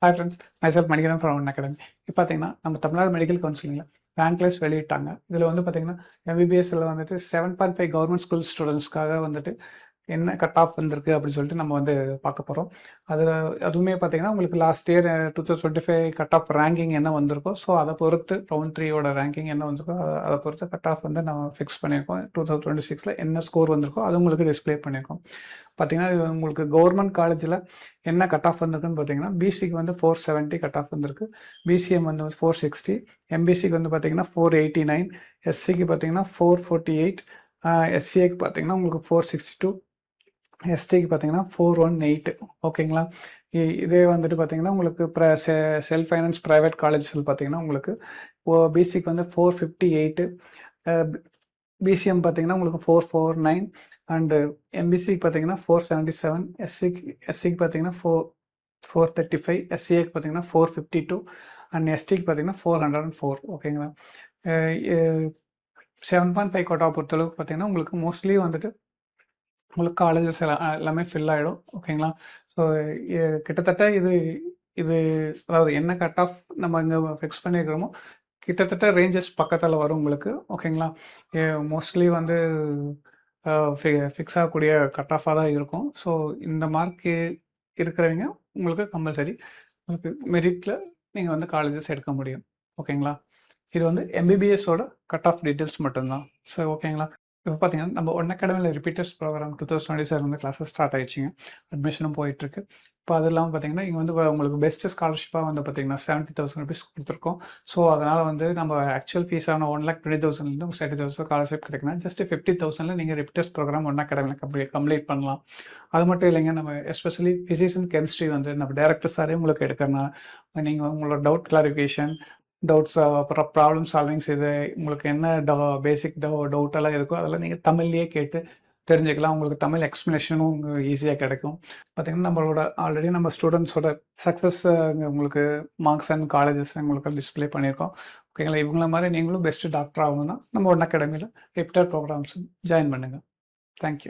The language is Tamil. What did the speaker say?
Hi friends, myself Manikandan from one academy. இப்போ பார்த்தீங்கன்னா நம்ம தமிழ்நாடு மெடிக்கல் கவுன்சிலிங்கில் ரேங்க் லிஸ்ட் வெளியிட்டாங்க. இதில் வந்து பார்த்தீங்கன்னா எம்பிபிஎஸ்ல வந்துட்டு 7.5 கவர்மெண்ட் ஸ்கூல் ஸ்டூடெண்ட்ஸ்க்காக வந்துட்டு என்ன கட் ஆஃப் வந்திருக்கு அப்படின்னு சொல்லிட்டு நம்ம வந்து பார்க்க போகிறோம். அதில் அதுவுமே பார்த்தீங்கன்னா உங்களுக்கு last year 2025 cut off ranking என்ன வந்திருக்கோ, ஸோ அதை பொறுத்து ரவுண்ட் 3யோட ரேங்கிங் என்ன வந்திருக்கோ அதை பொறுத்து கட் ஆஃப் வந்து நம்ம ஃபிக்ஸ் பண்ணியிருக்கோம். 2026 என்ன ஸ்கோர் வந்திருக்கோ அது உங்களுக்கு டிஸ்பிளே பண்ணியிருக்கோம். பார்த்தீங்கன்னா இது உங்களுக்கு கவர்மெண்ட் காலேஜில் என்ன கட் ஆஃப் வந்திருக்குன்னு பார்த்தீங்கன்னா பிசிக்கு வந்து 470 கட் ஆஃப் வந்திருக்கு, பிசிஎம் வந்து 460, எம்பிசிக்கு வந்து பார்த்தீங்கன்னா 489, எஸ்சிக்கு பார்த்தீங்கன்னா 448, எஸ்சிஏக்கு பார்த்தீங்கன்னா உங்களுக்கு 462, எஸ்டிக்கு பார்த்தீங்கன்னா 418. ஓகேங்களா. இதே வந்துட்டு பார்த்தீங்கன்னா உங்களுக்கு செல்ஃப் ஃபைனான்ஸ் ப்ரைவேட் காலேஜஸில் பார்த்தீங்கன்னா உங்களுக்கு பிசிக்கு வந்து 458, பிசிஎம் பார்த்தீங்கன்னா உங்களுக்கு 449 அண்டு எம்பிசிக்கு பார்த்தீங்கன்னா 477, எஸ்சிக்கு பார்த்தீங்கன்னா 435, எஸ்சிஏக்கு பார்த்தீங்கன்னா 452 அண்ட் எஸ்டிக்கு பார்த்தீங்கன்னா 404. ஓகேங்களா. 7.5 கோட்டா பொறுத்தளவுக்கு பார்த்தீங்கன்னா உங்களுக்கு மோஸ்ட்லி வந்துட்டு உங்களுக்கு காலேஜஸ் எல்லாமே ஃபில் ஆகிடும். ஓகேங்களா. ஸோ கிட்டத்தட்ட இது அதாவது என்ன கட் ஆஃப் நம்ம இங்கே ஃபிக்ஸ் பண்ணியிருக்கிறோமோ கிட்டத்தட்ட ரேஞ்சஸ் பக்கத்தில் வரும் உங்களுக்கு. ஓகேங்களா. மோஸ்ட்லி வந்து ஃபிக்ஸ் ஆகக்கூடிய கட் ஆஃபாக தான் இருக்கும். ஸோ இந்த மார்க் இருக்கிறவங்க உங்களுக்கு கம்பல்சரி உங்களுக்கு மெரிட்டில் நீங்கள் வந்து காலேஜஸ் எடுக்க முடியும். ஓகேங்களா. இது வந்து எம்பிபிஎஸோட கட் ஆஃப் டீட்டெயில்ஸ் மட்டும்தான். ஸோ ஓகேங்களா. இப்போ பார்த்தீங்கன்னா நம்ம ஒன் அகாடமியில் ரிப்பீட்டர்ஸ் ப்ரோக்ராம் 2027 வந்து கிளாஸஸ் ஸ்டார்ட் ஆகிடுச்சிங்க. அட்மிஷனும் போயிட்டுருக்கு. இப்போ அது இல்லாமல் பார்த்தீங்கன்னா இங்கே வந்து உங்களுக்கு பெஸ்ட் ஸ்காலர்ஷிப்பாக வந்து பார்த்தீங்கன்னா 70,000 ருபீஸ் கொடுத்துருக்கோம். ஸோ அதனால் வந்து நம்ம ஆக்சுவல் ஃபீஸான 1,20,000 30,000 ஸ்காலர்ஷிப் கிடைக்குன்னா ஜஸ்ட் 50,000 நீங்கள் ரிப்பீட்டர்ஸ் ப்ரோக்ராம் ஒன் அகாடமியில் கம்ப்ளீட் பண்ணலாம். அது மட்டும் இல்லைங்க, நம்ம எஸ்பெஷலி ஃபிசிக்ஸ் அண்ட் கெமிஸ்ட்ரி வந்து நம்ம டேரக்டர் சாரே உங்களுக்கு எடுக்கிறனா நீங்கள் உங்களோட டவுட் கிளாரிஃபிகேஷன், டவுட்ஸ், அப்புறம் ப்ராப்ளம் சால்விங்ஸ், இது உங்களுக்கு என்ன பேசிக் டவுட்டெல்லாம் இருக்கோ அதெல்லாம் நீங்கள் தமிழ்லேயே கேட்டு தெரிஞ்சுக்கலாம். உங்களுக்கு தமிழ் எக்ஸ்ப்ளனேஷனும் உங்களுக்கு ஈஸியாக கிடைக்கும். பார்த்திங்கன்னா நம்மளோட ஆல்ரெடி நம்ம ஸ்டூடெண்ட்ஸோட சக்ஸஸ் உங்களுக்கு மார்க்ஸ் அண்ட் காலேஜஸ் உங்களுக்கு டிஸ்பிளே பண்ணியிருக்கோம். ஓகேங்களா. இவங்கள மாதிரி நீங்களும் பெஸ்ட்டு டாக்டர் ஆகணும்னா நம்ம ஒன் அகாடமியில் ரிப்பீட்டர் ப்ரோக்ராம்ஸ் ஜாயின் பண்ணுங்கள். தேங்க்யூ.